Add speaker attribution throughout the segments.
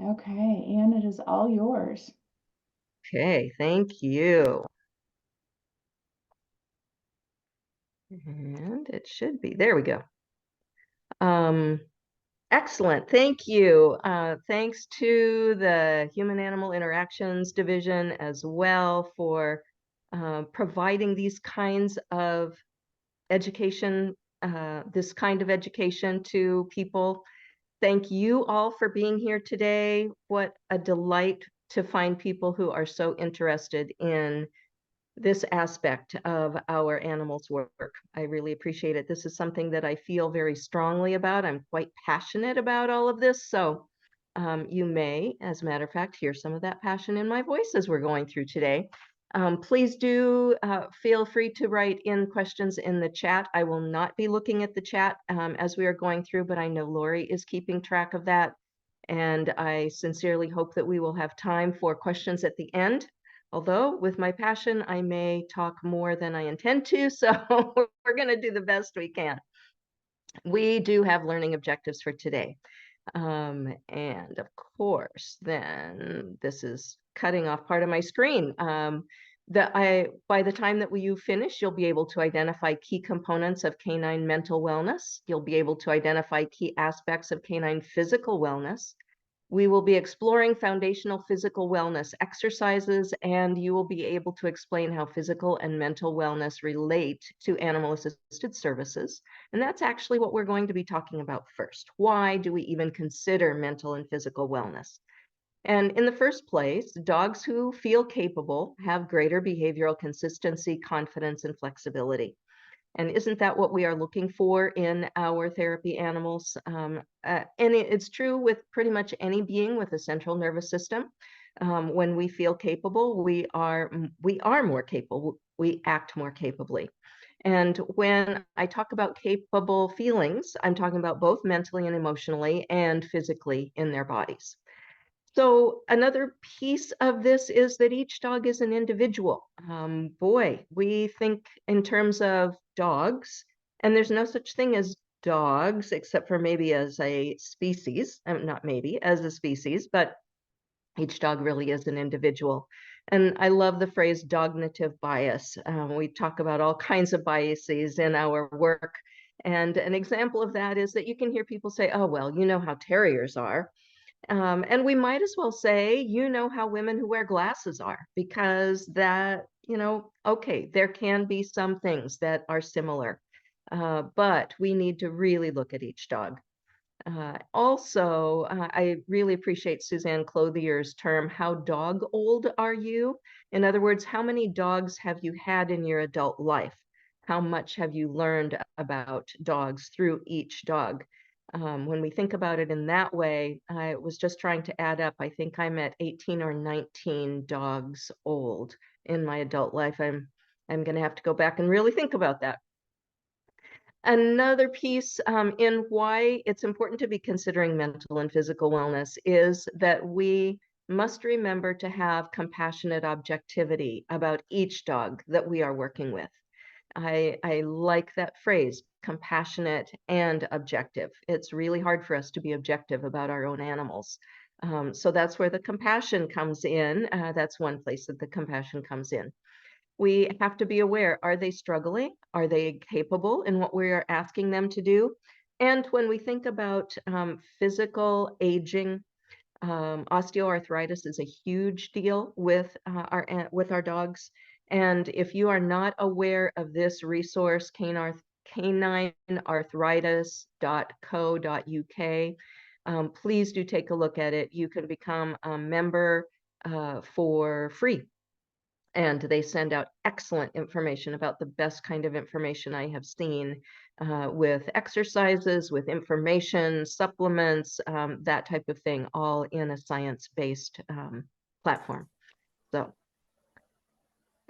Speaker 1: Okay, and it is all yours.
Speaker 2: Okay, thank you. And it should be, there we go. Um, Excellent, thank you. Thanks to the Human Animal Interactions Division as well for providing these kinds of education, this kind of education to people. Thank you all for being here today. What a delight to find people who are so interested in this aspect of our animals' work. I really appreciate it. This is something that I feel very strongly about. I'm quite passionate about all of this. So you may, as a matter of fact, hear some of that passion in my voice as we're going through today. Please do feel free to write in questions in the chat. I will not be looking at the chat as we are going through, but I know Lori is keeping track of that. And I sincerely hope that we will have time for questions at the end. Although with my passion, I may talk more than I intend to, so we're going to do the best we can. We do have learning objectives for today. And of course, then this is cutting off part of my screen. By the time that you finish, you'll be able to identify key components of canine mental wellness. You'll be able to identify key aspects of canine physical wellness. We will be exploring foundational physical wellness exercises, and you will be able to explain how physical and mental wellness relate to animal-assisted services. And that's actually what we're going to be talking about first. Why do we even consider mental and physical wellness? And in the first place, dogs who feel capable have greater behavioral consistency, confidence, and flexibility. And isn't that what we are looking for in our therapy animals? And it's true with pretty much any being with a central nervous system. When we feel capable, we are more capable. We act more capably. And when I talk about capable feelings, I'm talking about both mentally and emotionally and physically in their bodies. So another piece of this is that each dog is an individual. Boy, we think in terms of dogs, and there's no such thing as dogs, except for maybe as a species, not maybe, as a species, but each dog really is an individual. And I love the phrase cognitive bias. We talk about all kinds of biases in our work. And an example of that is that you can hear people say, oh, well, you know how terriers are. And we might as well say, you know how women who wear glasses are, because that, okay, there can be some things that are similar, but we need to really look at each dog. Also, I really appreciate Suzanne Clothier's term, how dog old are you? In other words, how many dogs have you had in your adult life? How much have you learned about dogs through each dog? When we think about it in that way, I was just trying to add up. I think I'm at 18 or 19 dogs old in my adult life. I'm going to have to go back and really think about that. Another piece in why it's important to be considering mental and physical wellness is that we must remember to have compassionate objectivity about each dog that we are working with. I like that phrase, compassionate and objective. It's really hard for us to be objective about our own animals. So that's where the compassion comes in. That's one place that the compassion comes in. We have to be aware, are they struggling? Are they capable in what we are asking them to do? And when we think about physical aging, osteoarthritis is a huge deal with our dogs. And if you are not aware of this resource, caninearthritis.co.uk, please do take a look at it. You can become a member for free. And they send out excellent information about the best kind of information I have seen with exercises, with information, supplements, that type of thing, all in a science-based platform. So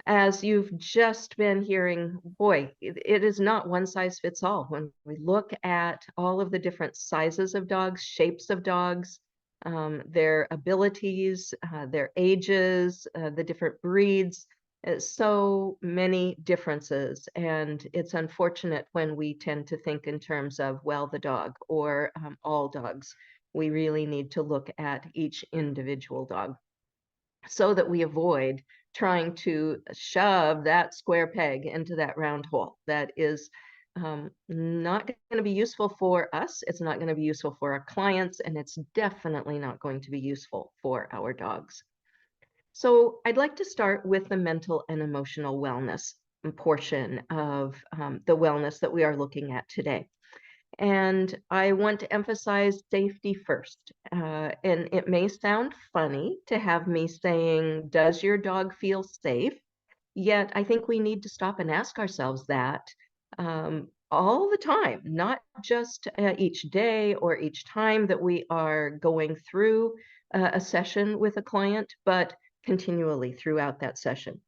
Speaker 2: as you've just been hearing, boy, it is not one size fits all. When we look at all of the different sizes of dogs, shapes of dogs, their abilities, their ages, the different breeds, so many differences. And it's unfortunate when we tend to think in terms of, well, the dog or all dogs, we really need to look at each individual dog so that we avoid trying to shove that square peg into that round hole. That is not going to be useful for us. It's not going to be useful for our clients, and it's definitely not going to be useful for our dogs. So I'd like to start with the mental and emotional wellness portion of the wellness that we are looking at today. And I want to emphasize safety first. And it may sound funny to have me saying, does your dog feel safe? Yet I think we need to stop and ask ourselves that all the time, not just each day or each time that we are going through a session with a client, but continually throughout that session.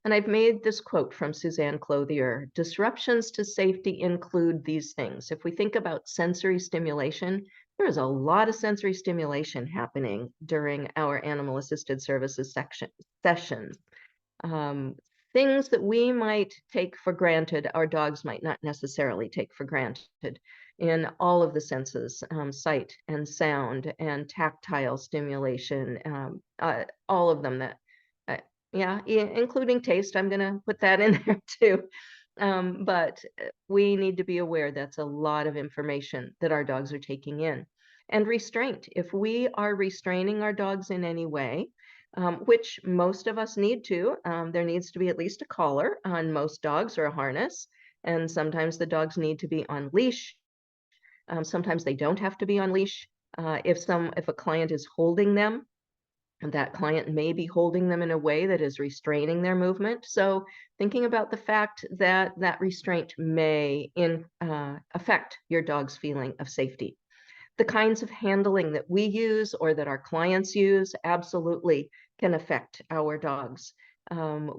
Speaker 2: And I've made this quote from Suzanne Clothier: disruptions to safety include these things. If we think about sensory stimulation, there is a lot of sensory stimulation happening during our animal assisted services sessions. Um, Things that we might take for granted, our dogs might not necessarily take for granted in all of the senses, sight and sound and tactile stimulation, all of them that, uh, yeah, including taste. I'm going to put that in there too. But we need to be aware that's a lot of information that our dogs are taking in. And restraint. If we are restraining our dogs in any way, which most of us need to. There needs to be at least a collar on most dogs or a harness. And sometimes the dogs need to be on leash. Sometimes they don't have to be on leash. If a client is holding them, that client may be holding them in a way that is restraining their movement. So thinking about the fact that that restraint may affect your dog's feeling of safety. The kinds of handling that we use or that our clients use absolutely can affect our dogs. Our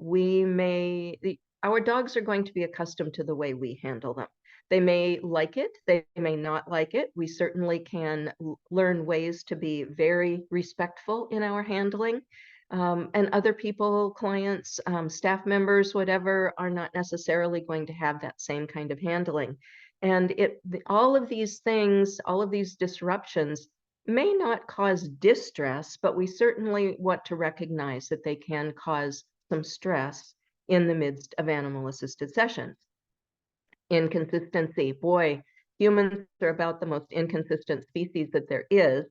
Speaker 2: dogs are going to be accustomed to the way we handle them. They may like it, they may not like it. We certainly can learn ways to be very respectful in our handling. And other people, clients, staff members, whatever, are not necessarily going to have that same kind of handling. And all of these things, all of these disruptions may not cause distress, but we certainly want to recognize that they can cause some stress in the midst of animal-assisted sessions. Inconsistency. Boy, humans are about the most inconsistent species that there is,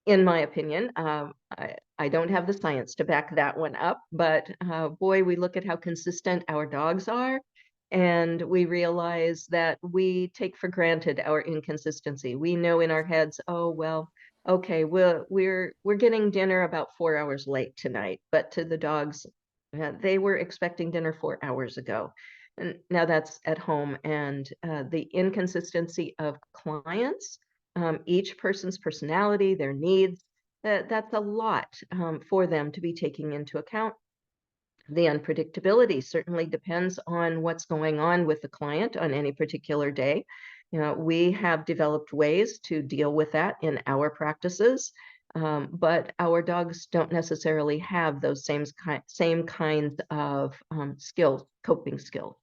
Speaker 2: in my opinion. I don't have the science to back that one up, but boy, we look at how consistent our dogs are, and we realize that we take for granted our inconsistency. We know in our heads, oh well, okay, we're getting dinner about 4 hours late tonight, but to the dogs, they were expecting dinner 4 hours ago. And now that's at home, and the inconsistency of clients, each person's personality, their needs, that's a lot for them to be taking into account. The unpredictability certainly depends on what's going on with the client on any particular day. We have developed ways to deal with that in our practices, but our dogs don't necessarily have those same kinds of skills, coping skills.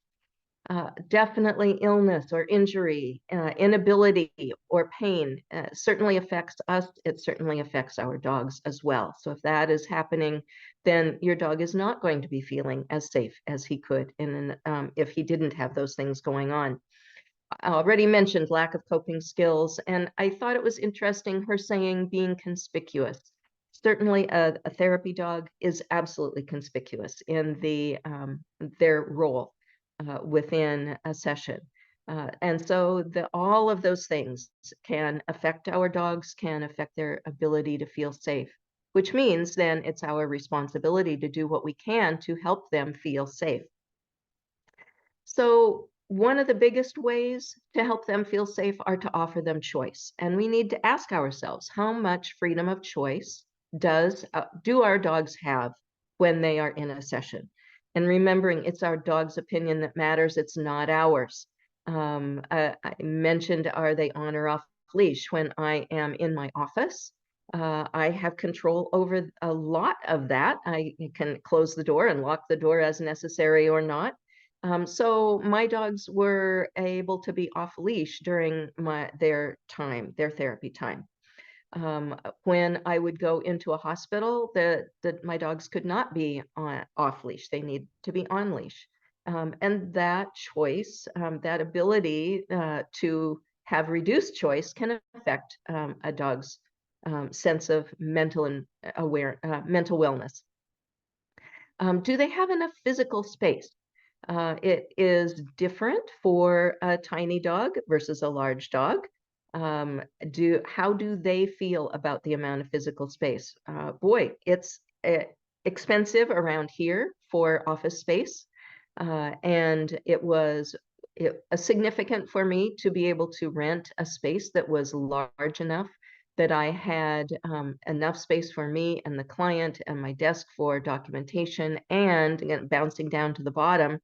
Speaker 2: Definitely illness or injury, inability or pain certainly affects us. It certainly affects our dogs as well. So if that is happening, then your dog is not going to be feeling as safe as he could if he didn't have those things going on. I already mentioned lack of coping skills, and I thought it was interesting her saying being conspicuous. Certainly a therapy dog is absolutely conspicuous in their role within a session. And so all of those things can affect our dogs, can affect their ability to feel safe, which means then it's our responsibility to do what we can to help them feel safe. So one of the biggest ways to help them feel safe are to offer them choice. And we need to ask ourselves, how much freedom of choice do our dogs have when they are in a session? And remembering it's our dog's opinion that matters, it's not ours. I mentioned, are they on or off leash? When I am in my office, I have control over a lot of that. I can close the door and lock the door as necessary or not. So my dogs were able to be off leash during their therapy time. When I would go into a hospital, my dogs could not be off leash. They need to be on leash. And that choice, that ability to have reduced choice can affect a dog's sense of mental wellness. Do they have enough physical space? It is different for a tiny dog versus a large dog. How do they feel about the amount of physical space? Boy, it's expensive around here for office space, and it was significant for me to be able to rent a space that was large enough that I had enough space for me and the client and my desk for documentation, and again, bouncing down to the bottom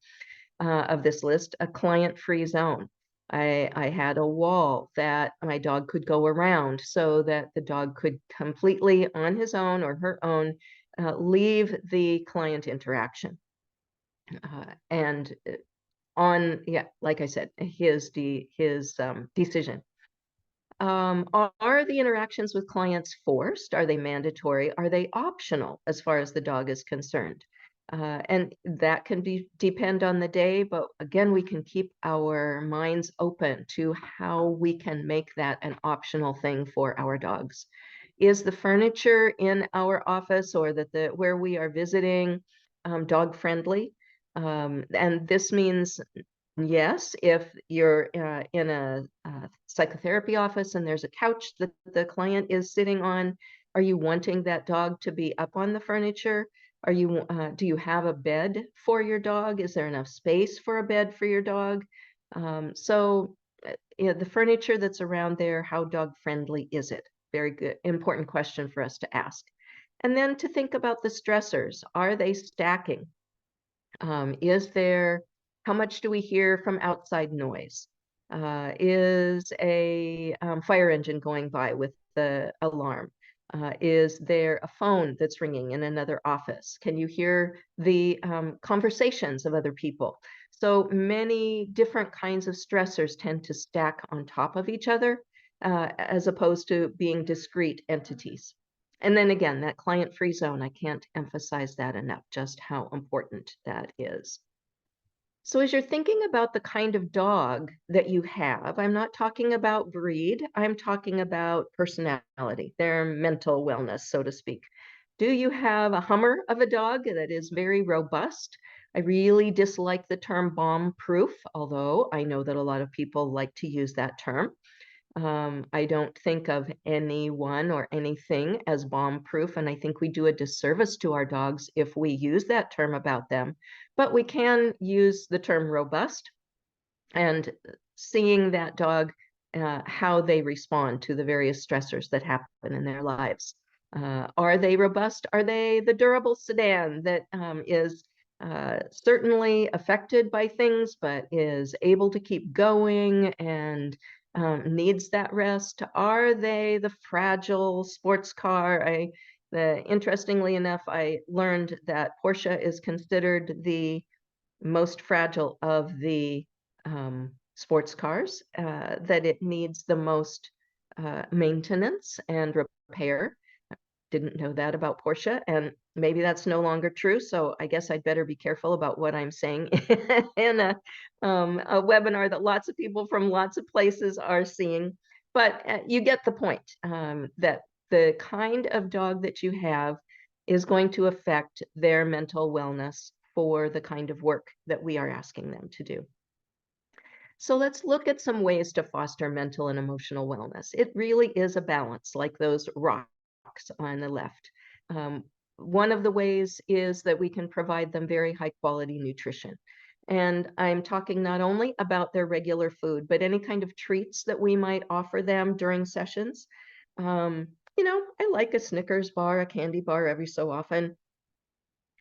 Speaker 2: of this list, a client-free zone. I had a wall that my dog could go around so that the dog could completely on his own or her own leave the client interaction. And yeah, like I said, his decision. Are the interactions with clients forced? Are they mandatory? Are they optional as far as the dog is concerned? And that can depend on the day, but again, we can keep our minds open to how we can make that an optional thing for our dogs. Is the furniture in our office or where we are visiting dog friendly? And this means yes, if you're in a psychotherapy office and there's a couch that the client is sitting on, are you wanting that dog to be up on the furniture? Do you have a bed for your dog? Is there enough space for a bed for your dog? The furniture that's around there, how dog friendly is it? Very good, important question for us to ask. And then to think about the stressors. Are they stacking? How much do we hear from outside noise? Is a fire engine going by with the alarm? Is there a phone that's ringing in another office? Can you hear the conversations of other people? So many different kinds of stressors tend to stack on top of each other as opposed to being discrete entities. And then again, that client-free zone, I can't emphasize that enough, just how important that is. So as you're thinking about the kind of dog that you have, I'm not talking about breed, I'm talking about personality, their mental wellness, so to speak. Do you have a Hummer of a dog that is very robust? I really dislike the term bomb-proof, although I know that a lot of people like to use that term. I don't think of anyone or anything as bomb-proof, and I think we do a disservice to our dogs if we use that term about them. But we can use the term robust and seeing that dog, how they respond to the various stressors that happen in their lives. Are they robust? Are they the durable sedan that is certainly affected by things, but is able to keep going and needs that rest? Are they the fragile sports car? Interestingly enough, I learned that Porsche is considered the most fragile of the sports cars, that it needs the most maintenance and repair. Didn't know that about Porsche, and maybe that's no longer true. So I guess I'd better be careful about what I'm saying in a webinar that lots of people from lots of places are seeing. But you get the point, that the kind of dog that you have is going to affect their mental wellness for the kind of work that we are asking them to do. So let's look at some ways to foster mental and emotional wellness. It really is a balance, like those rocks on the left. One of the ways is that we can provide them very high quality nutrition. And I'm talking not only about their regular food, but any kind of treats that we might offer them during sessions. I like a Snickers bar, a candy bar every so often,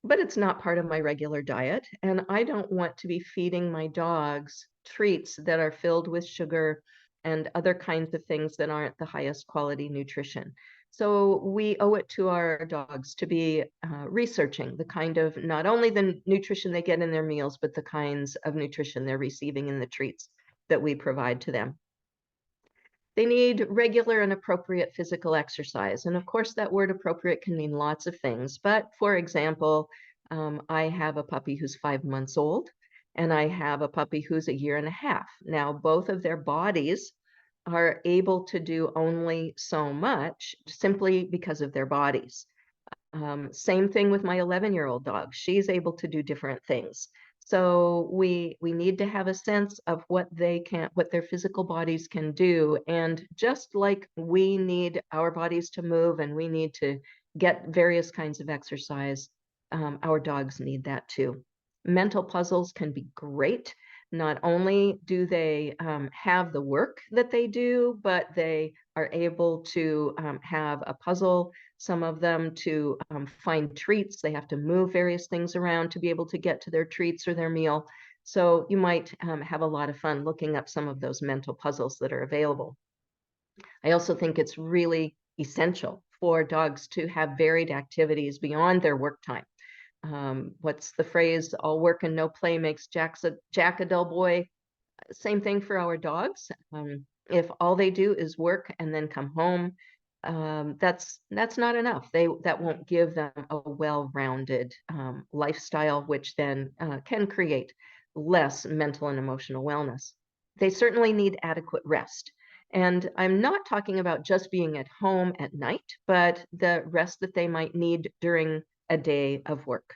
Speaker 2: but it's not part of my regular diet. And I don't want to be feeding my dogs treats that are filled with sugar and other kinds of things that aren't the highest quality nutrition. So we owe it to our dogs to be researching the kind of, not only the nutrition they get in their meals, but the kinds of nutrition they're receiving in the treats that we provide to them. They need regular and appropriate physical exercise. And of course, that word appropriate can mean lots of things. But for example, I have a puppy who's 5 months old, and I have a puppy who's a year and a half. Now, both of their bodies are able to do only so much simply because of their bodies. Same thing with my 11-year-old dog. She's able to do different things. So we need to have a sense of what their physical bodies can do. And just like we need our bodies to move and we need to get various kinds of exercise, our dogs need that too. Mental puzzles can be great. Not only do they have the work that they do, but they are able to have a puzzle, some of them to find treats. They have to move various things around to be able to get to their treats or their meal. So you might have a lot of fun looking up some of those mental puzzles that are available. I also think it's really essential for dogs to have varied activities beyond their work time. What's the phrase? All work and no play makes Jack a dull boy. Same thing for our dogs. If all they do is work and then come home, that's not enough. That won't give them a well-rounded lifestyle, which then can create less mental and emotional wellness. They certainly need adequate rest. And I'm not talking about just being at home at night, but the rest that they might need during a day of work.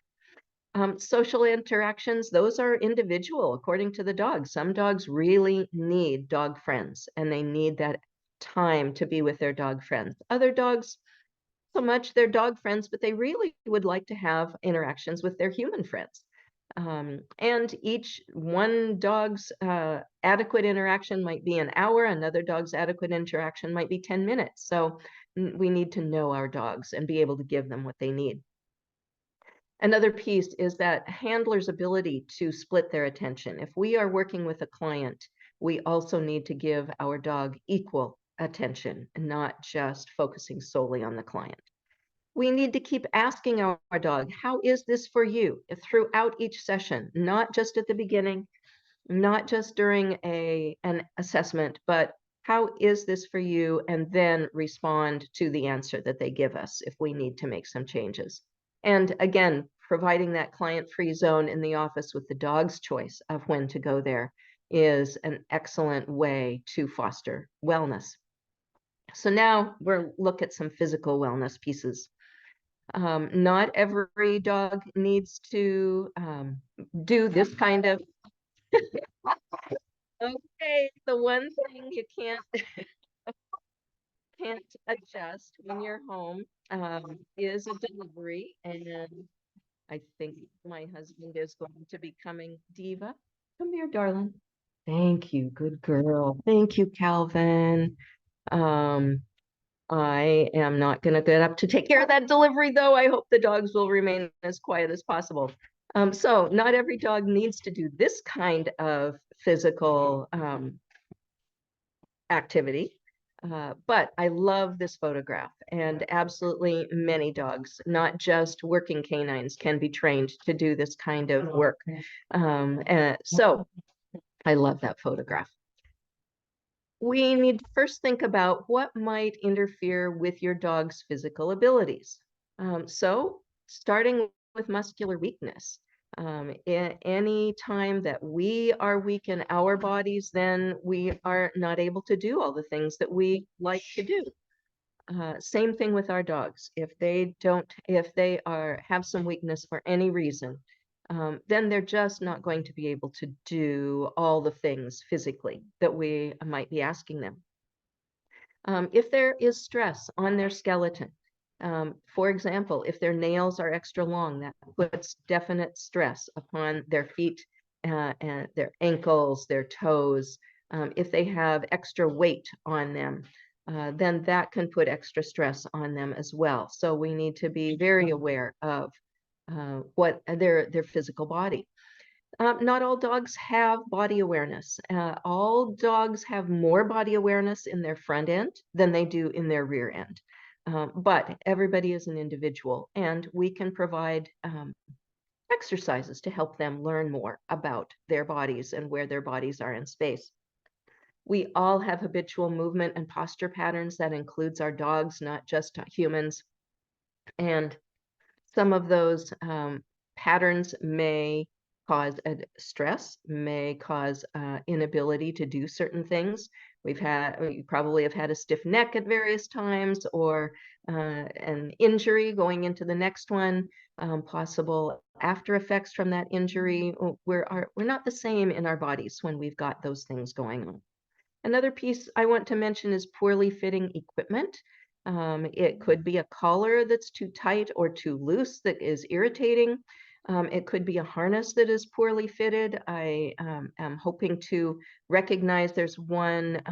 Speaker 2: Social interactions, those are individual according to the dog. Some dogs really need dog friends and they need that time to be with their dog friends. Other dogs, so much they're dog friends, but they really would like to have interactions with their human friends. And each one dog's adequate interaction might be an hour, another dog's adequate interaction might be 10 minutes. So we need to know our dogs and be able to give them what they need. Another piece is that handler's ability to split their attention. If we are working with a client, we also need to give our dog equal attention and not just focusing solely on the client. We need to keep asking our dog, how is this for you? Throughout each session, not just at the beginning, not just during an assessment, but how is this for you? And then respond to the answer that they give us if we need to make some changes. And again, providing that client-free zone in the office with the dog's choice of when to go there is an excellent way to foster wellness. So now we'll look at some physical wellness pieces. Not every dog needs to do this kind of, okay, the one thing you can't adjust when you're home is a delivery. And I think my husband is going to be coming. Diva, come here, darling. Thank you, good girl. Thank you, Calvin. I am not going to get up to take care of that delivery, though. I hope the dogs will remain as quiet as possible. So not every dog needs to do this kind of physical activity. But I love this photograph, and absolutely many dogs, not just working canines, can be trained to do this kind of work. So I love that photograph. We need to first think about what might interfere with your dog's physical abilities. So starting with muscular weakness. Any time that we are weak in our bodies, then we are not able to do all the things that we like to do. Same thing with our dogs. If they have some weakness for any reason, then they're just not going to be able to do all the things physically that we might be asking them. If there is stress on their skeleton, for example, if their nails are extra long, that puts definite stress upon their feet and their ankles, their toes. If they have extra weight on them, then that can put extra stress on them as well. So we need to be very aware of what their physical body. Not all dogs have body awareness. All dogs have more body awareness in their front end than they do in their rear end. But everybody is an individual, and we can provide exercises to help them learn more about their bodies and where their bodies are in space. We all have habitual movement and posture patterns. That includes our dogs, not just humans. And some of those patterns may cause stress, may cause inability to do certain things. You probably have had a stiff neck at various times, or an injury going into the next one, possible after effects from that injury. We're not the same in our bodies when we've got those things going on. Another piece I want to mention is poorly fitting equipment. It could be a collar that's too tight or too loose that is irritating. It could be a harness that is poorly fitted. I am hoping to recognize there's one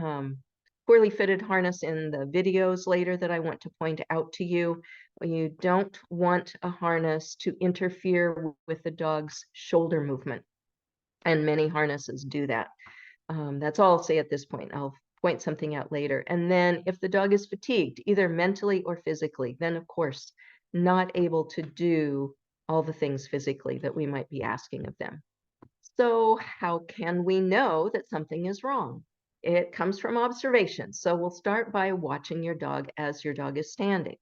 Speaker 2: poorly fitted harness in the videos later that I want to point out to you. You don't want a harness to interfere with the dog's shoulder movement, and many harnesses do that. That's all I'll say at this point. I'll point something out later. And then if the dog is fatigued, either mentally or physically, then of course, not able to do all the things physically that we might be asking of them. So how can we know that something is wrong? It comes from observation. So we'll start by watching your dog as your dog is standing.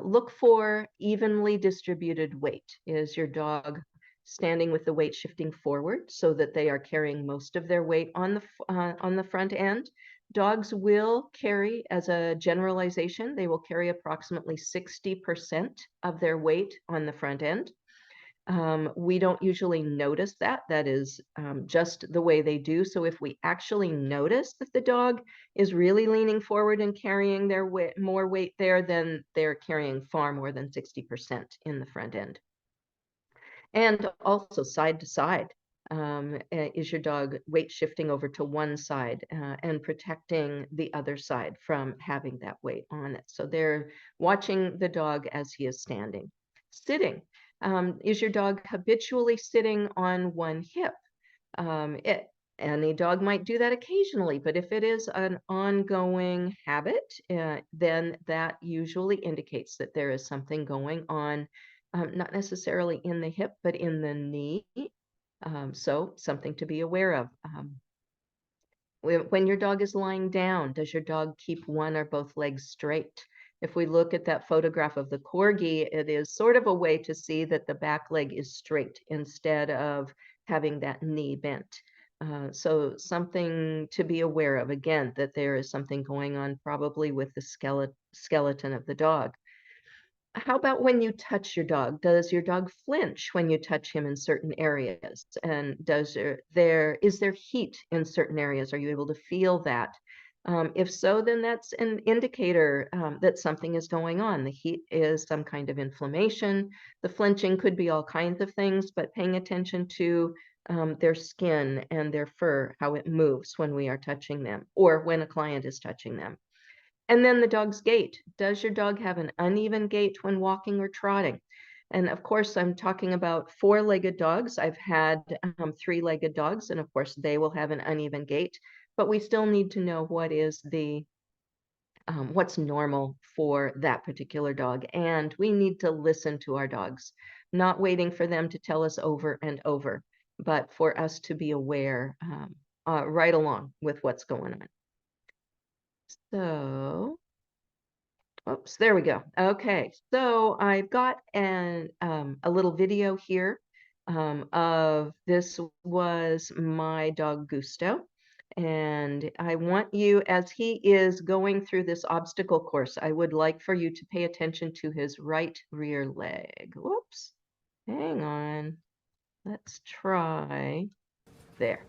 Speaker 2: Look for evenly distributed weight. Is your dog standing with the weight shifting forward so that they are carrying most of their weight on the front end? Dogs will carry, as a generalization, they will carry approximately 60% of their weight on the front end. We don't usually notice that. That is just the way they do. So if we actually notice that the dog is really leaning forward and carrying their weight, more weight there, then they're carrying far more than 60% in the front end. And also side to side. Is your dog weight shifting over to one side and protecting the other side from having that weight on it? So they're watching the dog as he is standing. Sitting. Is your dog habitually sitting on one hip? Any dog might do that occasionally, but if it is an ongoing habit, then that usually indicates that there is something going on, not necessarily in the hip, but in the knee. So something to be aware of. When your dog is lying down, does your dog keep one or both legs straight? If we look at that photograph of the corgi, it is sort of a way to see that the back leg is straight instead of having that knee bent. So something to be aware of, again, that there is something going on probably with the skeleton of the dog. How about when you touch your dog? Does your dog flinch when you touch him in certain areas? And is there heat in certain areas? Are you able to feel that? If so, then that's an indicator that something is going on. The heat is some kind of inflammation. The flinching could be all kinds of things, but paying attention to their skin and their fur, how it moves when we are touching them or when a client is touching them. And then the dog's gait. Does your dog have an uneven gait when walking or trotting? And of course, I'm talking about four-legged dogs. I've had three-legged dogs, and of course, they will have an uneven gait. But we still need to know what is what's normal for that particular dog. And we need to listen to our dogs, not waiting for them to tell us over and over, but for us to be aware right along with what's going on. So, oops, there we go. Okay, so I've got a little video here of this was my dog Gusto. And I want you, as he is going through this obstacle course, I would like for you to pay attention to his right rear leg. Whoops, hang on. Let's try there.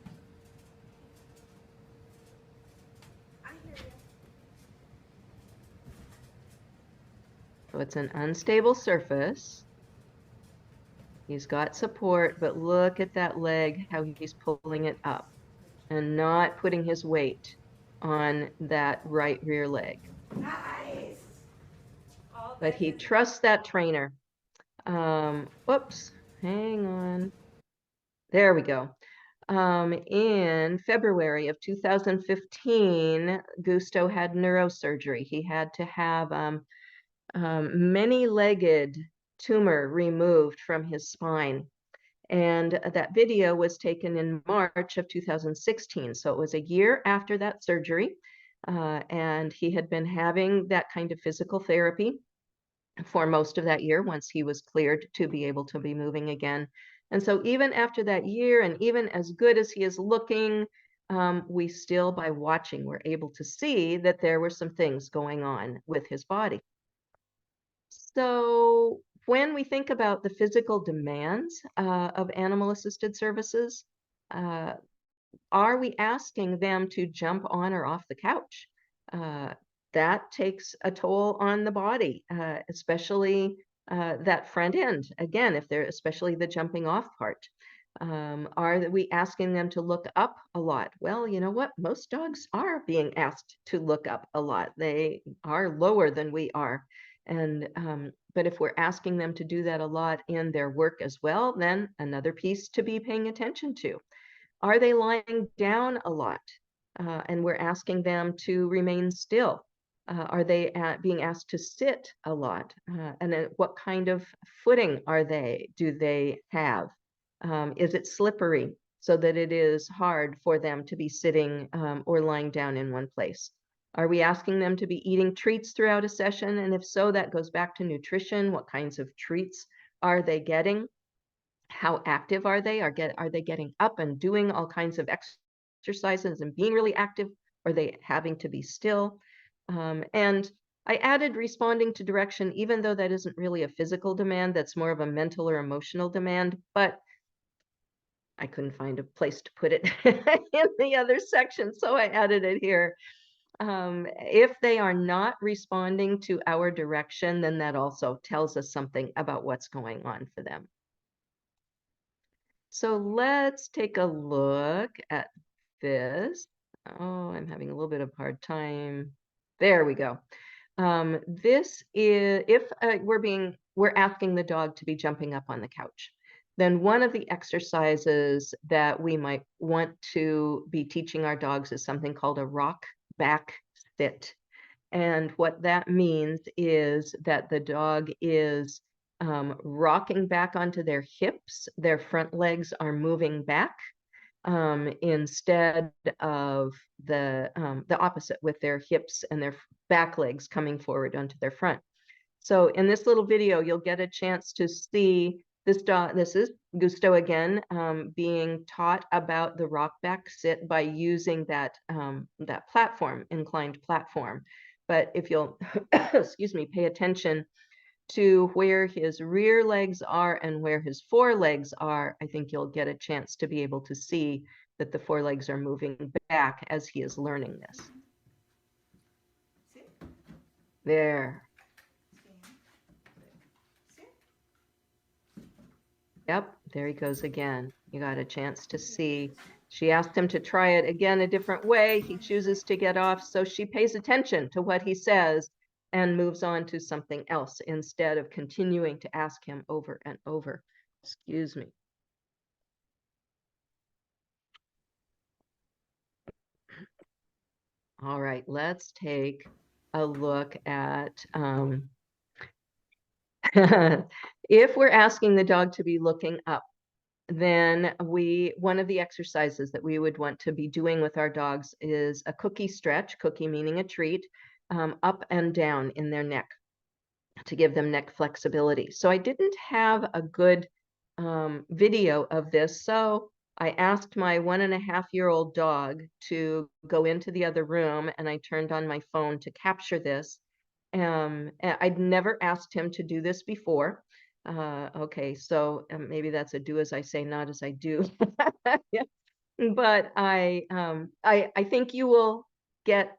Speaker 2: So it's an unstable surface. He's got support, but look at that leg, how he's pulling it up and not putting his weight on that right rear leg.
Speaker 3: Nice.
Speaker 2: But he trusts that trainer. Whoops, hang on. There we go. In February of 2015, Gusto had neurosurgery. He had to have many-legged tumor removed from his spine. And that video was taken in March of 2016. So it was a year after that surgery. And he had been having that kind of physical therapy for most of that year once he was cleared to be able to be moving again. And so even after that year, and even as good as he is looking, we still, by watching, were able to see that there were some things going on with his body. So when we think about the physical demands of animal-assisted services, uh, are we asking them to jump on or off the couch? That takes a toll on the body, especially that front end. Again, if they're especially the jumping off part. Are we asking them to look up a lot? Well, you know what? Most dogs are being asked to look up a lot. They are lower than we are. And but if we're asking them to do that a lot in their work as well, then another piece to be paying attention to. Are they lying down a lot? And we're asking them to remain still. Are they being asked to sit a lot? And what kind of footing do they have? Is it slippery so that it is hard for them to be sitting or lying down in one place? Are we asking them to be eating treats throughout a session? And if so, that goes back to nutrition. What kinds of treats are they getting? How active are they? Are they getting up and doing all kinds of exercises and being really active? Or are they having to be still? And I added responding to direction, even though that isn't really a physical demand, that's more of a mental or emotional demand, but I couldn't find a place to put it in the other section, so I added it here. If they are not responding to our direction, then that also tells us something about what's going on for them. So let's take a look at this. Oh, I'm having a little bit of a hard time. There we go. This is if we're asking the dog to be jumping up on the couch, then one of the exercises that we might want to be teaching our dogs is something called a rock back sit. And what that means is that the dog is rocking back onto their hips. Their front legs are moving back instead of the opposite, with their hips and their back legs coming forward onto their front. So in this little video, you'll get a chance to see this dog. This is Gusto again, being taught about the rock back sit by using that platform, inclined platform. But if you'll, excuse me, pay attention to where his rear legs are and where his forelegs are, I think you'll get a chance to be able to see that the forelegs are moving back as he is learning this. There. Yep, there he goes again. You got a chance to see. She asked him to try it again a different way. He chooses to get off, so she pays attention to what he says and moves on to something else instead of continuing to ask him over and over. Excuse me. All right, let's take a look at if we're asking the dog to be looking up, then one of the exercises that we would want to be doing with our dogs is a cookie stretch, cookie meaning a treat, up and down in their neck to give them neck flexibility. So I didn't have a good video of this, so I asked my 1.5-year-old dog to go into the other room, and I turned on my phone to capture this. I'd never asked him to do this before. Okay, so maybe that's a do as I say, not as I do. But I think you will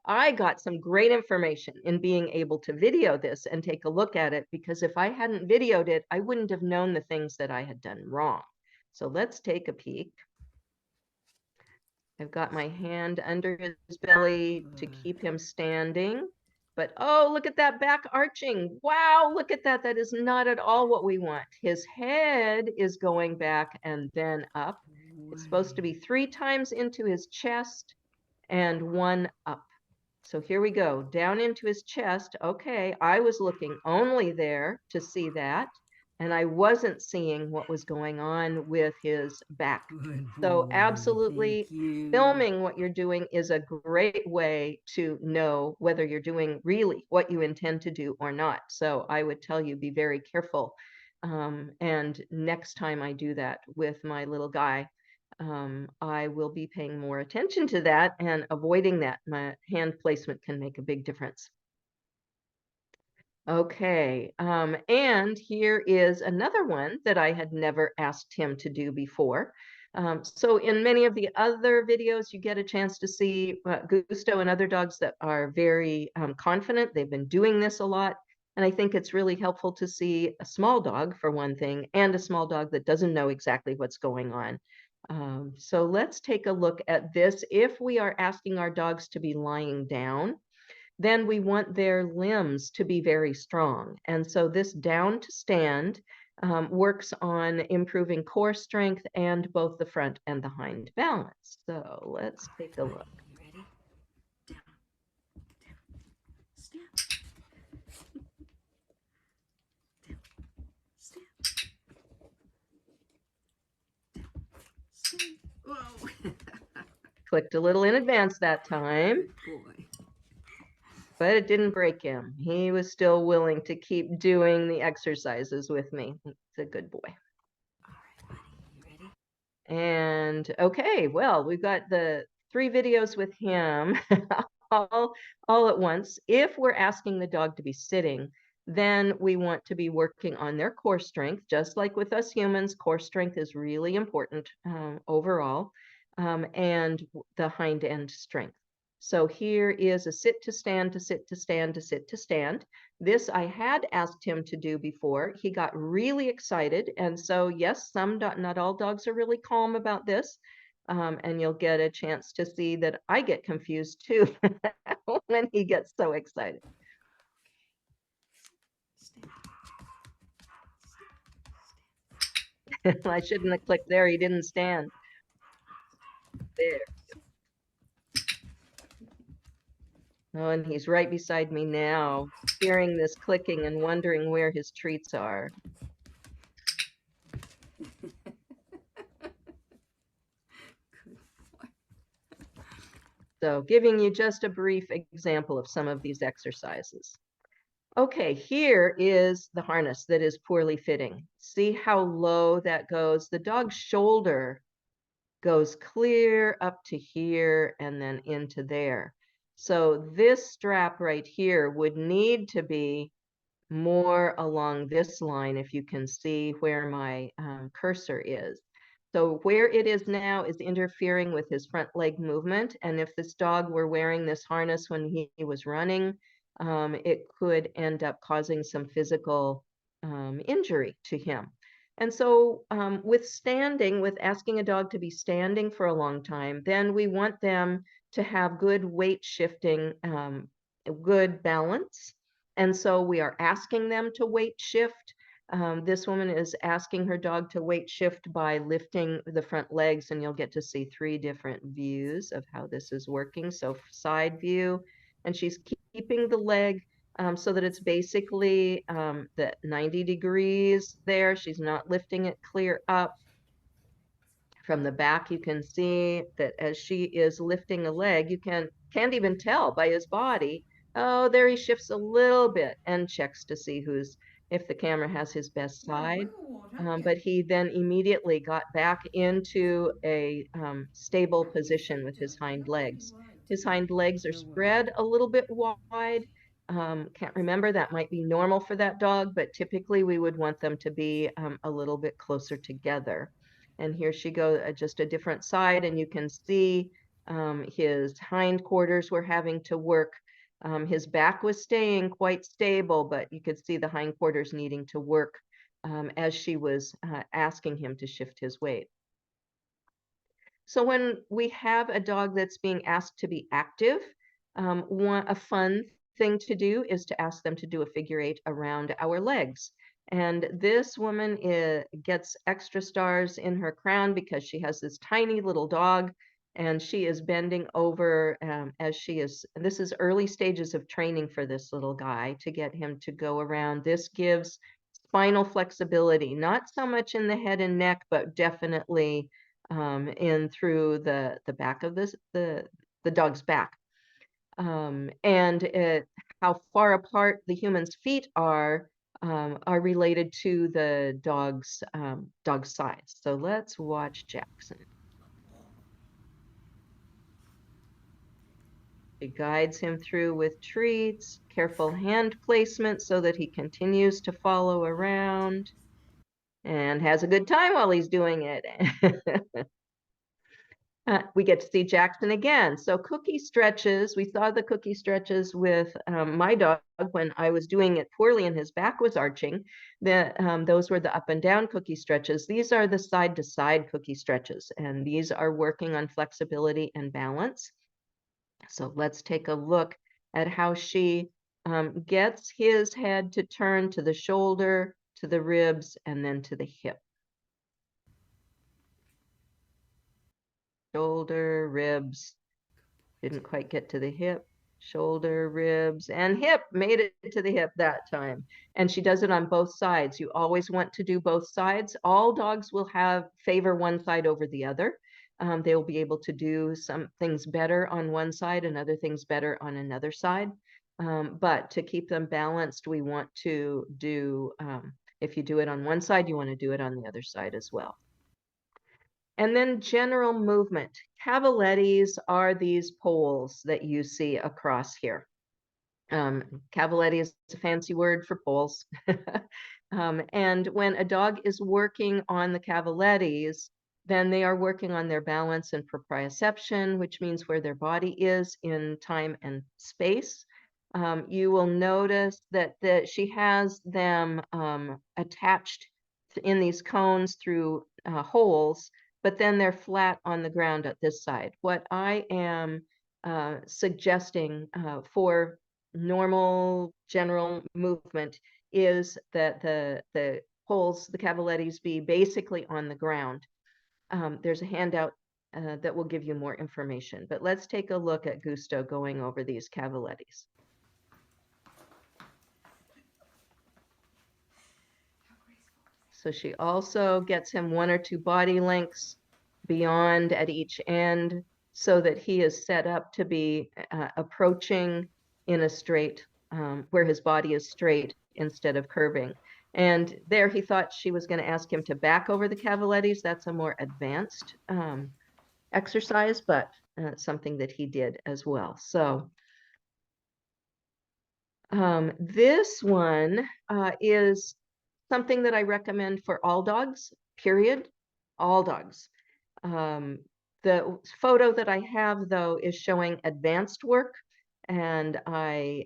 Speaker 2: I got some great information in being able to video this and take a look at it, because if I hadn't videoed it, I wouldn't have known the things that I had done wrong. So let's take a peek. I've got my hand under his belly to keep him standing. But oh, look at that back arching. Wow, look at that. That is not at all what we want. His head is going back and then up. It's supposed to be 3 times into his chest and 1 up. So here we go, down into his chest. Okay, I was looking only there to see that, and I wasn't seeing what was going on with his back.
Speaker 3: Good
Speaker 2: So
Speaker 3: boy.
Speaker 2: absolutely,
Speaker 3: Thank you.
Speaker 2: filming what you're doing is a great way to know whether you're doing really what you intend to do or not. So I would tell you, be very careful. And next time I do that with my little guy, I will be paying more attention to that and avoiding that. My hand placement can make a big difference. Okay, and here is another one that I had never asked him to do before. So in many of the other videos, you get a chance to see Gusto and other dogs that are very confident. They've been doing this a lot. And I think it's really helpful to see a small dog, for one thing, and a small dog that doesn't know exactly what's going on. So let's take a look at this. If we are asking our dogs to be lying down, then we want their limbs to be very strong. And so this down to stand works on improving core strength and both the front and the hind balance. So let's take a look.
Speaker 3: You ready? Down. Stand. Down. Stand. Down. Stand. Whoa.
Speaker 2: Clicked a little in advance that time,
Speaker 3: Good boy.
Speaker 2: but it didn't break him. He was still willing to keep doing the exercises with me. He's a good boy.
Speaker 3: All right, buddy. You ready?
Speaker 2: And okay, well, we've got the 3 videos with him all at once. If we're asking the dog to be sitting, then we want to be working on their core strength. Just like with us humans, core strength is really important overall, and the hind end strength. So here is a sit to stand to sit to stand to sit to stand. This I had asked him to do before. He got really excited. And so, yes, not all dogs are really calm about this. And you'll get a chance to see that I get confused too when he gets so excited.
Speaker 3: Stand.
Speaker 2: I shouldn't have clicked there. He didn't stand. There. Oh, and he's right beside me now, hearing this clicking and wondering where his treats are.
Speaker 3: Good boy.
Speaker 2: So giving you just a brief example of some of these exercises. Okay, here is the harness that is poorly fitting. See how low that goes? The dog's shoulder goes clear up to here and then into there. So this strap right here would need to be more along this line, if you can see where my cursor is. So where it is now is interfering with his front leg movement. And if this dog were wearing this harness when he was running, it could end up causing some physical injury to him. And so with asking a dog to be standing for a long time, then we want them to have good weight shifting, good balance. And so we are asking them to weight shift. This woman is asking her dog to weight shift by lifting the front legs, and you'll get to see 3 different views of how this is working. So side view, and she's keeping the leg so that it's basically the 90 degrees there. She's not lifting it clear up. From the back, you can see that as she is lifting a leg, you can't even tell by his body. Oh, there he shifts a little bit and checks to see if the camera has his best side. But he then immediately got back into a stable position with his hind legs. His hind legs are spread a little bit wide. Can't remember, that might be normal for that dog, but typically we would want them to be a little bit closer together. And here she goes, just a different side, and you can see his hindquarters were having to work. His back was staying quite stable, but you could see the hindquarters needing to work as she was asking him to shift his weight. So when we have a dog that's being asked to be active, a fun thing to do is to ask them to do a figure 8 around our legs. And this woman gets extra stars in her crown because she has this tiny little dog, and she is bending over as she is. This is early stages of training for this little guy to get him to go around. This gives spinal flexibility, not so much in the head and neck, but definitely in through the back of the dog's back. And how far apart the human's feet are related to the dog's size. So let's watch Jackson. She guides him through with treats, careful hand placement so that he continues to follow around and has a good time while he's doing it. We get to see Jackson again. So cookie stretches, we saw the cookie stretches with my dog when I was doing it poorly and his back was arching. Those were the up and down cookie stretches. These are the side to side cookie stretches, and these are working on flexibility and balance. So let's take a look at how she gets his head to turn to the shoulder, to the ribs, and then to the hip. Shoulder, ribs, didn't quite get to the hip, shoulder, ribs, and hip, made it to the hip that time. And she does it on both sides. You always want to do both sides. All dogs will favor one side over the other. They will be able to do some things better on one side and other things better on another side. But to keep them balanced, we want to do, if you do it on one side, you want to do it on the other side as well. And then general movement. Cavalettes are these poles that you see across here. Cavaletti is a fancy word for poles. And when a dog is working on the cavalettes, then they are working on their balance and proprioception, which means where their body is in time and space. You will notice that she has them attached in these cones through holes, but then they're flat on the ground at this side. What I am suggesting for normal general movement is that the poles, the cavalettes, be basically on the ground. There's a handout that will give you more information, but let's take a look at Gusto going over these cavalettes. So she also gets him 1 or 2 body lengths beyond at each end so that he is set up to be approaching in a straight, where his body is straight instead of curving. And there he thought she was going to ask him to back over the cavalettes. That's a more advanced exercise, but something that he did as well. So this one is something that I recommend for all dogs, period, all dogs. The photo that I have, though, is showing advanced work, and I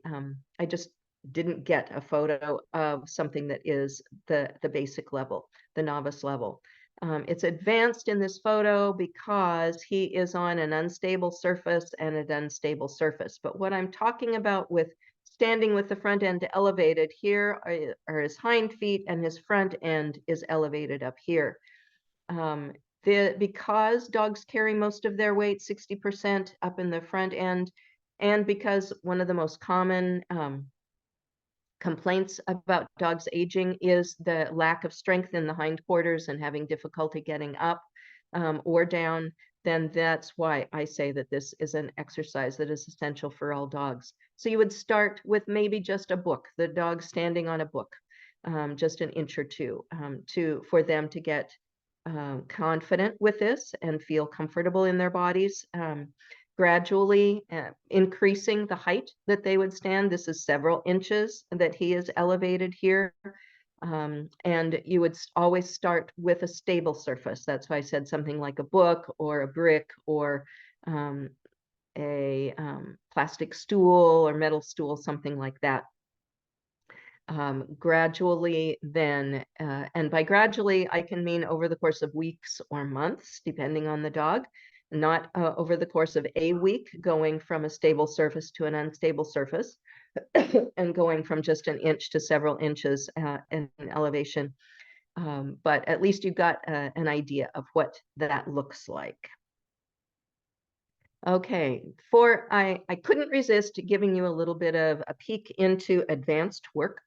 Speaker 2: just didn't get a photo of something that is the basic level, the novice level. It's advanced in this photo because he is on an unstable surface and an unstable surface. But what I'm talking about with standing with the front end elevated, here are his hind feet, and his front end is elevated up here. Because dogs carry most of their weight, 60% up in the front end, and because one of the most common complaints about dogs aging is the lack of strength in the hindquarters and having difficulty getting up or down, then that's why I say that this is an exercise that is essential for all dogs. So you would start with maybe just a book, the dog standing on a book, just an inch or two, for them to get confident with this and feel comfortable in their bodies. Gradually increasing the height that they would stand. This is several inches that he is elevated here. And you would always start with a stable surface. That's why I said something like a book or a brick or a plastic stool or metal stool, something like that. Gradually then, and by gradually, I can mean over the course of weeks or months, depending on the dog, not over the course of a week, going from a stable surface to an unstable surface. and going from just an inch to several inches in elevation. But at least you've got an idea of what that looks like. Okay, I couldn't resist giving you a little bit of a peek into advanced work.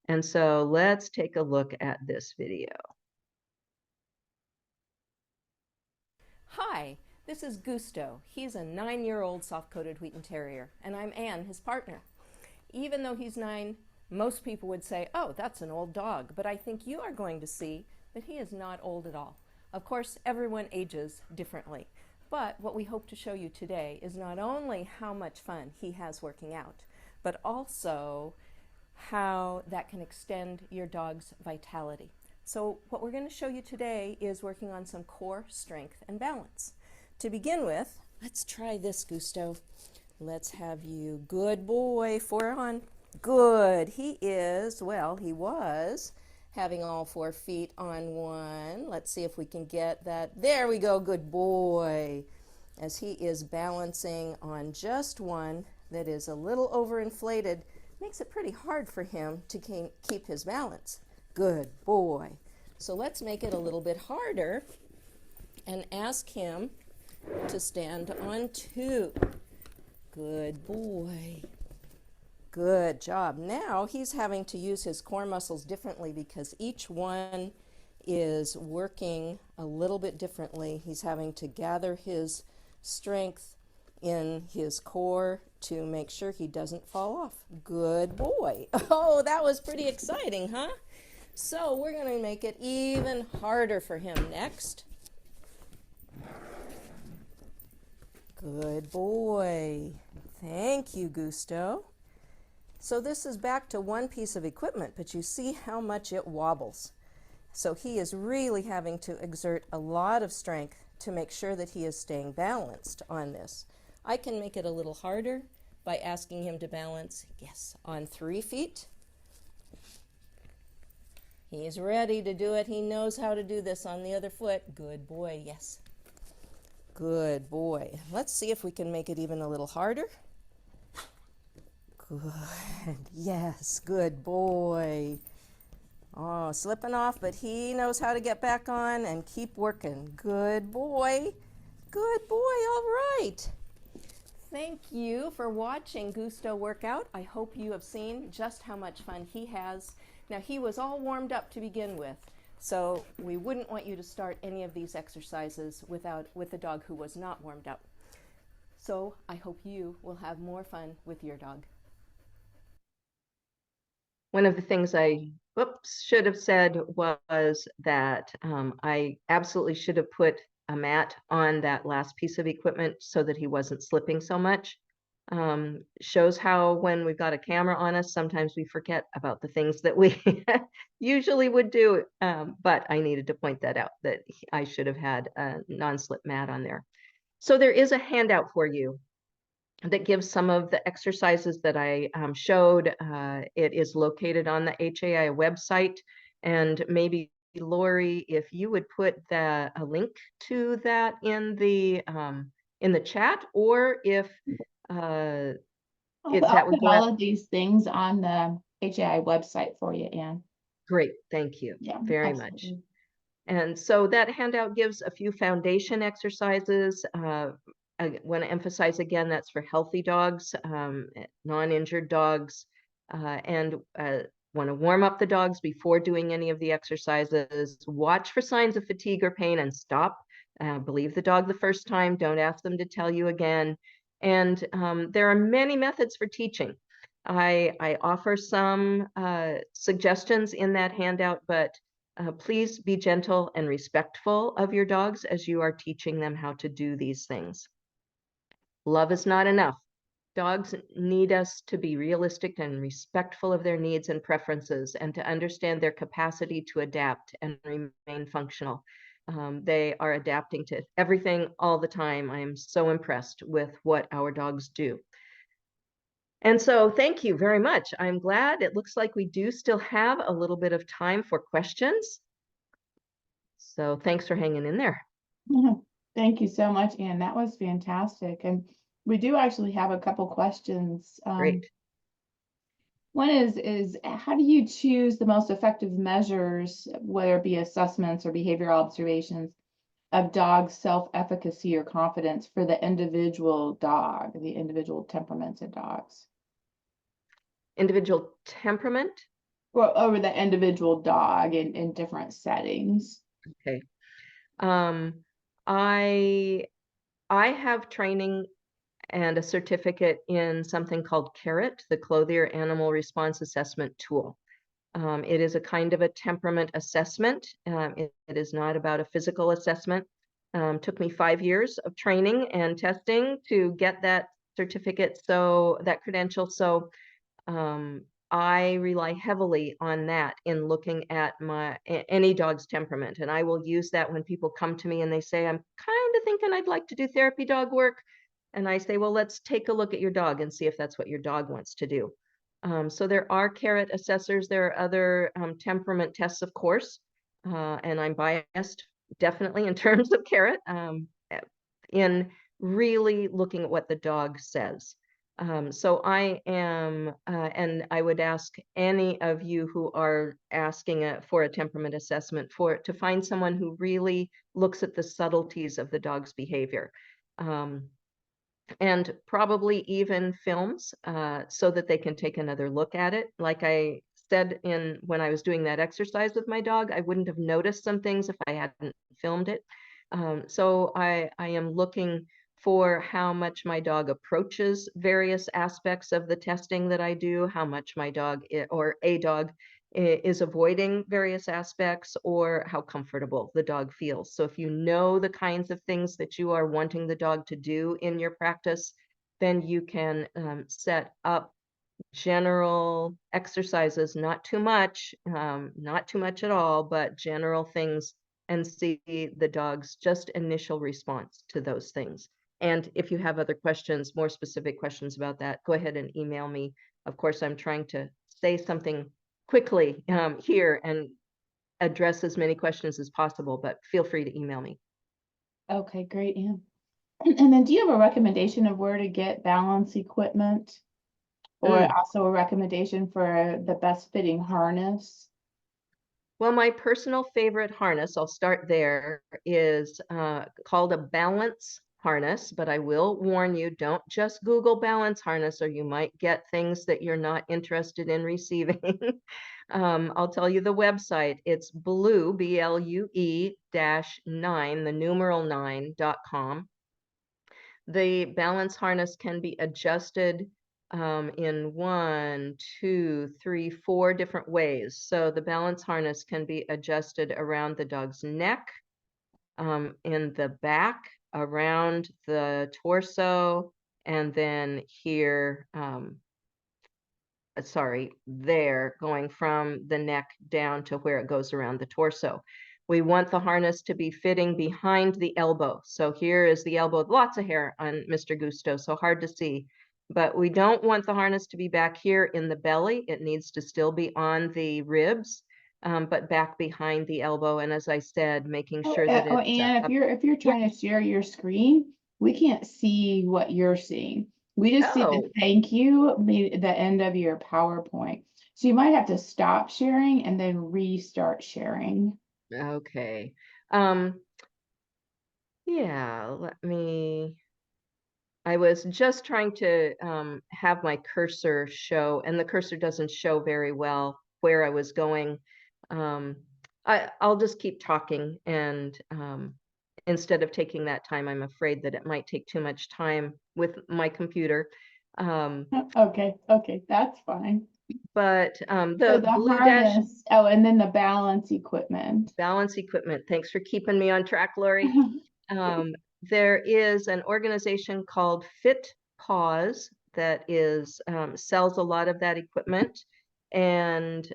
Speaker 2: And so let's take a look at this video.
Speaker 4: Hi, this is Gusto. He's a 9-year-old soft-coated Wheaten Terrier, and I'm Anne, his partner. Even though he's 9, most people would say, oh, that's an old dog, but I think you are going to see that he is not old at all. Of course, everyone ages differently, but what we hope to show you today is not only how much fun he has working out, but also how that can extend your dog's vitality. So what we're going to show you today is working on some core strength and balance. To begin with, let's try this, Gusto. Let's have you, good boy, 4 on. Good. He is, well, he was having all 4 feet on one. Let's see if we can get that. There we go, good boy. As he is balancing on just one that is a little overinflated, makes it pretty hard for him to keep his balance. Good boy. So let's make it a little bit harder and ask him to stand on 2. Good boy. Good job. Now he's having to use his core muscles differently because each one is working a little bit differently. He's having to gather his strength in his core to make sure he doesn't fall off. Good boy. Oh, that was pretty exciting, huh? So we're going to make it even harder for him next. Good boy. Thank you, Gusto. So this is back to one piece of equipment, but you see how much it wobbles. So he is really having to exert a lot of strength to make sure that he is staying balanced on this. I can make it a little harder by asking him to balance, yes, on 3 feet. He's ready to do it. He knows how to do this on the other foot. Good boy, yes. Good boy. Let's see if we can make it even a little harder. Good. Yes, good boy. Oh, slipping off, but he knows how to get back on and keep working. Good boy. Good boy. All right. Thank you for watching Gusto workout. I hope you have seen just how much fun he has. Now, he was all warmed up to begin with, so we wouldn't want you to start any of these exercises with a dog who was not warmed up. So I hope you will have more fun with your dog.
Speaker 2: One of the things I should have said was that I absolutely should have put a mat on that last piece of equipment so that he wasn't slipping so much. Shows how when we've got a camera on us, sometimes we forget about the things that we usually would do. But I needed to point that out, that I should have had a non-slip mat on there. So there is a handout for you that gives some of the exercises that I showed. It is located on the HAI website, and maybe Lori, if you would put a link to that in the chat, or if
Speaker 1: I'll
Speaker 2: that would
Speaker 1: put
Speaker 2: go out.
Speaker 1: all of these things on the HAI website for you, Anne.
Speaker 2: Great, thank you very much.
Speaker 1: Absolutely.
Speaker 2: And so that handout gives a few foundation exercises. I want to emphasize again, that's for healthy dogs, non-injured dogs, and want to warm up the dogs before doing any of the exercises. Watch for signs of fatigue or pain and stop. Believe the dog the first time. Don't ask them to tell you again. And there are many methods for teaching. I offer some suggestions in that handout, but please be gentle and respectful of your dogs as you are teaching them how to do these things. Love is not enough. Dogs need us to be realistic and respectful of their needs and preferences, and to understand their capacity to adapt and remain functional. They are adapting to everything all the time. I am so impressed with what our dogs do. And so thank you very much. I'm glad. It looks like we do still have a little bit of time for questions. So thanks for hanging in there.
Speaker 1: Thank you so much, Anne. That was fantastic. And we do actually have a couple questions.
Speaker 2: Great.
Speaker 1: One is how do you choose the most effective measures, whether it be assessments or behavioral observations, of dog self-efficacy or confidence for the individual dog, the individual temperaments of dogs?
Speaker 2: Individual temperament?
Speaker 1: Well, over the individual dog in different settings.
Speaker 2: Okay. I have training and a certificate in something called CARROT, the Clothier Animal Response Assessment Tool. It is a kind of a temperament assessment. It is not about a physical assessment. Took me 5 years of training and testing to get that certificate, so that credential. So I rely heavily on that in looking at any dog's temperament. And I will use that when people come to me and they say, I'm kind of thinking I'd like to do therapy dog work. And I say, well, let's take a look at your dog and see if that's what your dog wants to do. So there are CARROT assessors. There are other temperament tests, of course. And I'm biased, definitely, in terms of CARROT, in really looking at what the dog says. So I am, and I would ask any of you who are asking for a temperament assessment to find someone who really looks at the subtleties of the dog's behavior. And probably even films, so that they can take another look at it. Like I said, when I was doing that exercise with my dog, I wouldn't have noticed some things if I hadn't filmed it. So I am looking for how much my dog approaches various aspects of the testing that I do, how much my dog or a dog is avoiding various aspects, or how comfortable the dog feels. So if you know the kinds of things that you are wanting the dog to do in your practice, then you can set up general exercises, not too much at all, but general things, and see the dog's just initial response to those things. And if you have other questions, more specific questions about that, go ahead and email me. Of course, I'm trying to say something quickly here and address as many questions as possible, but feel free to email me.
Speaker 1: Okay, great, Ann. And then do you have a recommendation of where to get balance equipment? Or also a recommendation for the best fitting harness?
Speaker 2: Well, my personal favorite harness, I'll start there, is called a balance harness, but I will warn you, don't just Google balance harness or you might get things that you're not interested in receiving. I'll tell you the website. It's blue, BLUE -9, the numeral 9.com. The balance harness can be adjusted in 1, 2, 3, 4 different ways. So the balance harness can be adjusted around the dog's neck, in the back, around the torso, and then here, there, going from the neck down to where it goes around the torso. We want the harness to be fitting behind the elbow. So here is the elbow, lots of hair on Mr. Gusto, so hard to see. But we don't want the harness to be back here in the belly. It needs to still be on the ribs, but back behind the elbow. And as I said, making sure that it's
Speaker 1: Ann, if you're trying to share your screen, we can't see what you're seeing. We just see the thank you, the end of your PowerPoint. So you might have to stop sharing and then restart sharing.
Speaker 2: Okay. Yeah, I was just trying to have my cursor show, and the cursor doesn't show very well where I was going. I'll just keep talking, and instead of taking that time, I'm afraid that it might take too much time with my computer.
Speaker 1: Okay, that's fine.
Speaker 2: But
Speaker 1: So
Speaker 2: the
Speaker 1: the
Speaker 2: blue dash
Speaker 1: harness, and then the balance equipment.
Speaker 2: Thanks for keeping me on track, Lori. There is an organization called Fit Paws that sells a lot of that equipment, and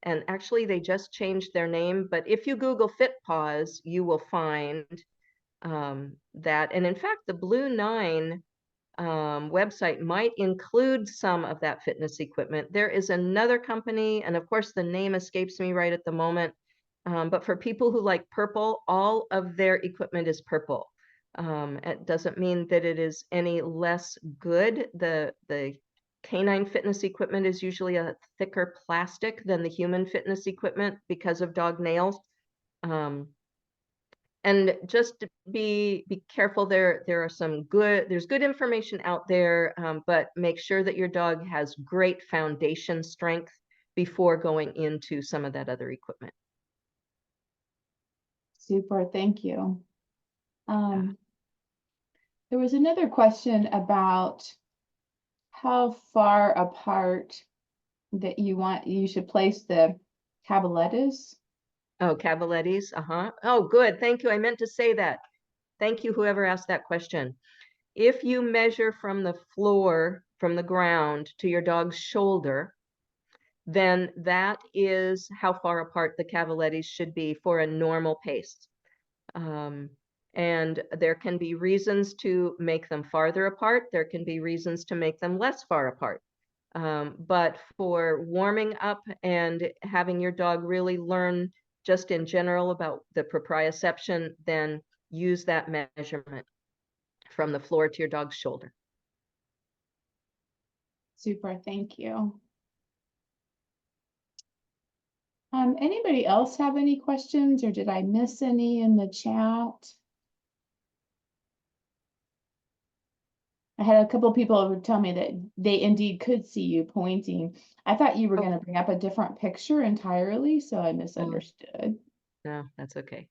Speaker 2: actually they just changed their name. But if you Google Fit Paws, you will find that. And in fact, the Blue 9 website might include some of that fitness equipment. There is another company, and of course the name escapes me right at the moment. But for people who like purple, all of their equipment is purple. It doesn't mean that it is any less good. The canine fitness equipment is usually a thicker plastic than the human fitness equipment because of dog nails. And just to be careful, there are there's good information out there, but make sure that your dog has great foundation strength before going into some of that other equipment.
Speaker 1: Super, thank you. There was another question about how far apart that you should place the cavalettas.
Speaker 2: Oh, cavalettis, Oh, good, thank you. I meant to say that. Thank you, whoever asked that question. If you measure from the floor, from the ground to your dog's shoulder, then that is how far apart the cavalettis should be for a normal pace. And there can be reasons to make them farther apart. There can be reasons to make them less far apart. But for warming up and having your dog really learn just in general about the proprioception, then use that measurement from the floor to your dog's shoulder.
Speaker 1: Super, thank you. Anybody else have any questions, or did I miss any in the chat? I had a couple of people who would tell me that they indeed could see you pointing. I thought you were going to bring up a different picture entirely, so I misunderstood.
Speaker 2: No, that's okay.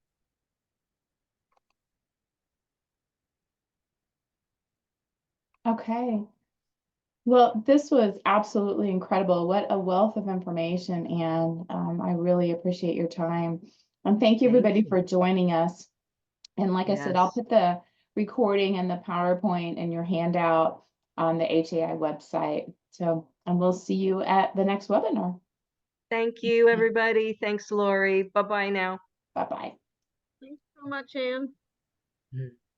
Speaker 1: Okay. Well, this was absolutely incredible. What a wealth of information, and I really appreciate your time. And thank you, everybody, for joining us. And like I said, I'll put the recording and the PowerPoint and your handout on the HAI website. So, and we'll see you at the next webinar.
Speaker 2: Thank you, everybody. Thanks, Lori. Bye-bye now.
Speaker 1: Bye-bye.
Speaker 3: Thanks so much, Anne.